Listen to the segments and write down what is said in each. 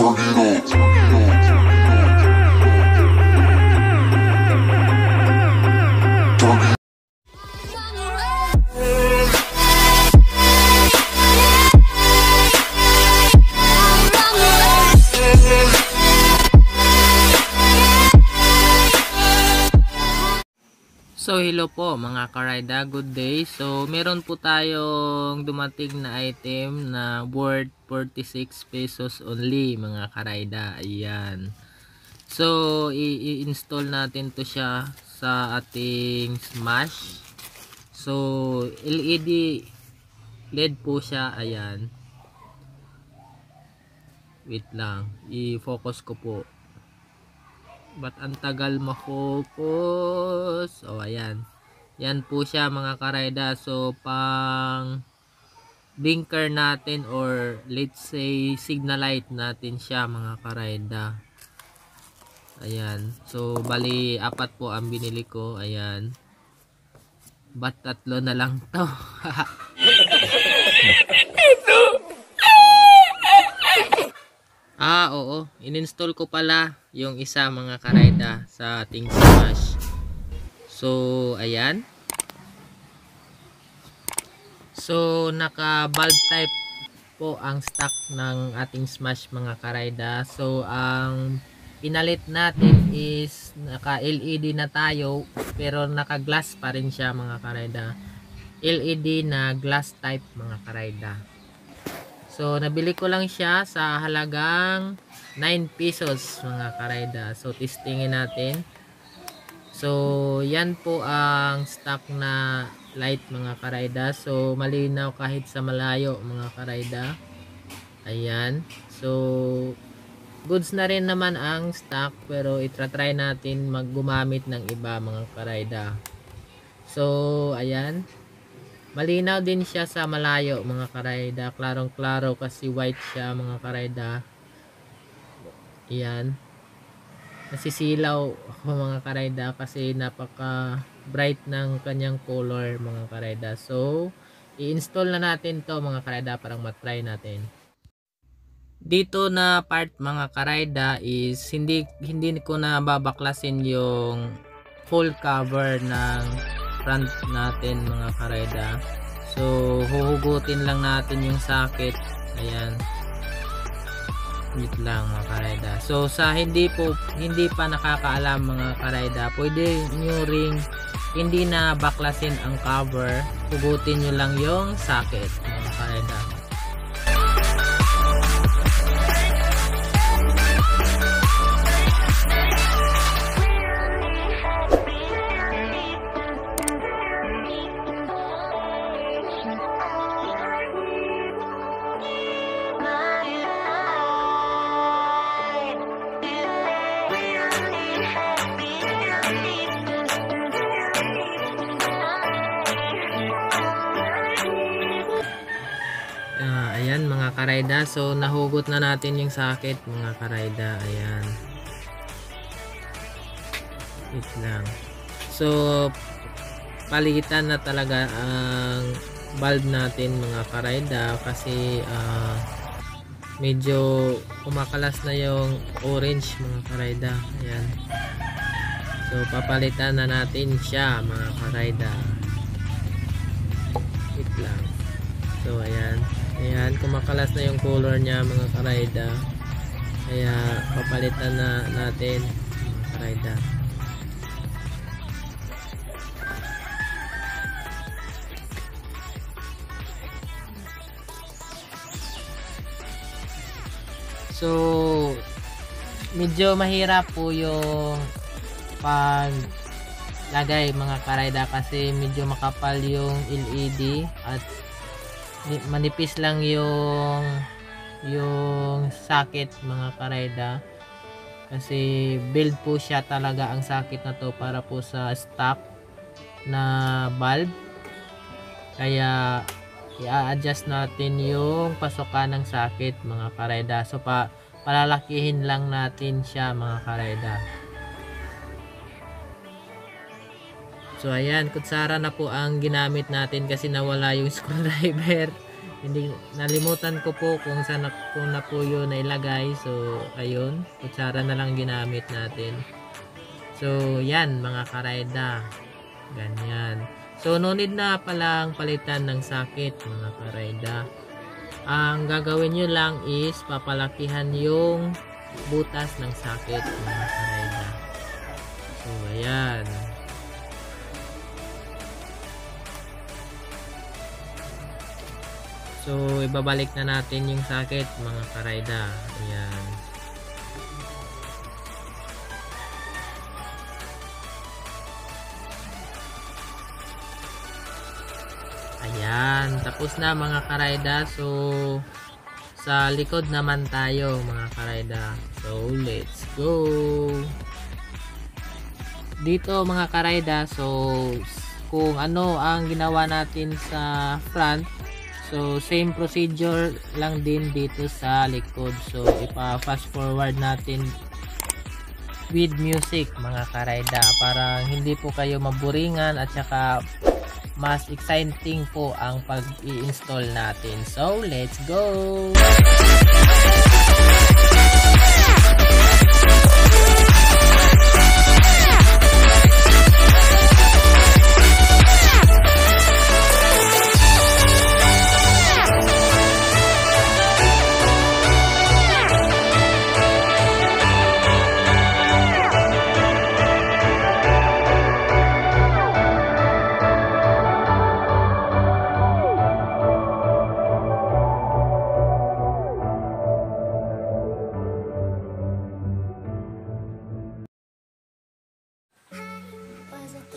So hello po mga karayda, good day. So meron po tayong dumating na item na worth 46 pesos only mga karayda. Ayan. So i-install natin to siya sa ating Smash. So LED LED po siya. Ayan. Wait lang, i-focus ko po. Ba't ang tagal ma-focus? O ayan. Yan po siya mga karayda. So pang blinker natin or let's say signal light natin siya mga karayda. Ayan. So bali apat po ang binili ko. Ayan. Ba't tatlo na lang to? Oo. In-install ko pala yung isa mga karayda sa ating Smash. So, ayan. So, naka bulb type po ang stock ng ating Smash mga karayda. So, ang pinalit natin is naka LED na tayo pero naka glass pa rin siya mga karayda. LED na glass type mga karayda. So, nabili ko lang siya sa halagang 9 pesos mga karayda. So, testingin natin. So, yan po ang stock na light mga karayda. So, malinaw kahit sa malayo mga karayda. Ayan. So, goods na rin naman ang stock. Pero, itratry natin maggumamit ng iba mga karayda. So, ayan. Malinaw din siya sa malayo mga karayda. Klarong klaro kasi white siya mga karayda. Ayan. Nasisilaw ako mga karayda kasi napaka bright ng kanyang color mga karayda. So i-install na natin to mga karayda para matry natin. Dito na part mga karayda is hindi ko na babaklasin yung full cover ng front natin mga karayda. So huhugutin lang natin yung socket. Ayan. Wait lang mga karayda. So sa hindi pa nakakaalam mga karayda, pwede nyo ring hindi na baklasin ang cover. Hugutin nyo lang yung socket mga karayda. Ayan mga karayda. So nahugot na natin yung socket mga karayda. Ayan. Wait lang. So palitan na talaga ang bulb natin mga karayda kasi medyo kumakalas na yung orange mga karayda. Ayan. So papalitan na natin siya mga karayda. Wait lang. So ayan. Ayan, kumakalas na yung color niya mga karayda. Kaya papalitan na natin mga karayda. So medyo mahirap po yung paglagay mga karayda kasi medyo makapal yung LED at manipis lang yung socket mga karayda kasi build po siya talaga ang socket na to para po sa stock na bulb. Kaya i-adjust natin yung pasukan ng socket mga karayda. So palalakihin lang natin siya mga karayda. So ayan, kutsara na po ang ginamit natin kasi nawala yung screwdriver. hindi nalimutan ko po kung saan ko na po yun nailagay. So ayun, kutsara na lang ginamit natin. So yan mga karayda, ganyan. So no need na palang palitan ng socket mga karayda. Ang gagawin nyo lang is papalakihan yung butas ng socket mga karayda. So ayan. So ibabalik na natin yung socket mga karayda. Ayan. Ayan, tapos na mga karayda. So sa likod naman tayo mga karayda. So let's go. Dito mga karayda, so kung ano ang ginawa natin sa front, so same procedure lang din dito sa likod. So ipa-fast forward natin with music mga karayda para hindi po kayo maburingan at saka mas exciting po ang pag-i-install natin. So let's go.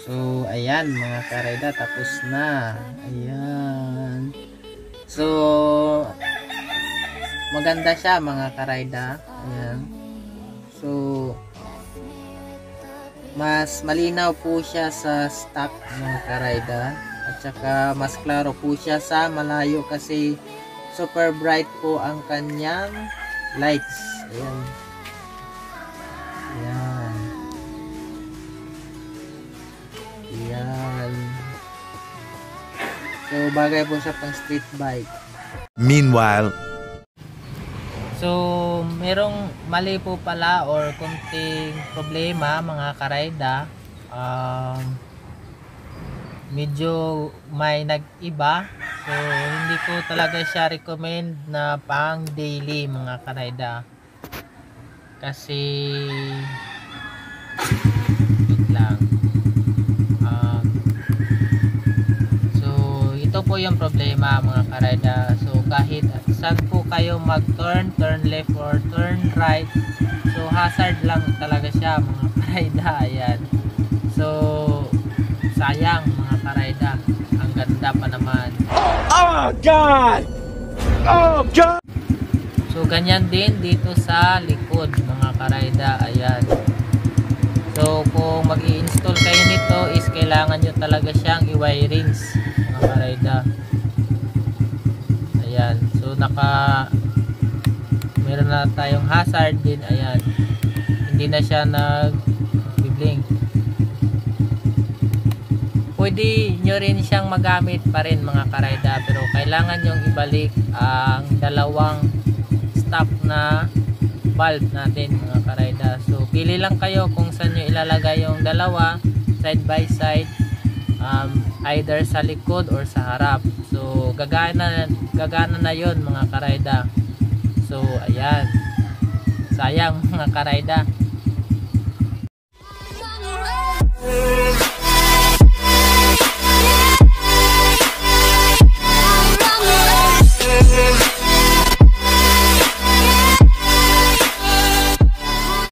So ayan mga karayda, tapos na. Ayan. So maganda siya mga karayda. Ayan. So mas malinaw po siya sa stock mga karayda. At saka mas klaro po siya sa malayo kasi super bright po ang kanyang lights. Ayan. Ayan. Ayan. So bagay po siya pang street bike. Meanwhile, so merong mali po pala or kunting problema mga karayda. Medyo may nag-iba. So hindi ko talaga siya recommend na pang daily mga karayda. Kasi wait lang. So ito po yung problema mga karayda. So kahit saan po kayo mag-turn, turn left or turn right, so hazard lang talaga siya mga karayda. Ayan. So sayang mga karayda, ang ganda pa naman. oh God! Oh God! So ganyan din dito sa likod mga karayda. Ayan. So kung mag-i-install kayo nito is kailangan nyo talaga siyang i-wirings mga karayda. Ayan. So meron na tayong hazard din. Ayan. Hindi na siya nag-blink. Pwede nyo rin siyang magamit pa rin mga karayda, pero kailangan nyong ibalik ang dalawang stock na valve natin mga karayda. So pili lang kayo kung saan nyo ilalagay yung dalawa side by side, either sa likod or sa harap. So gagana na yon mga karayda. So ayan, sayang mga karayda.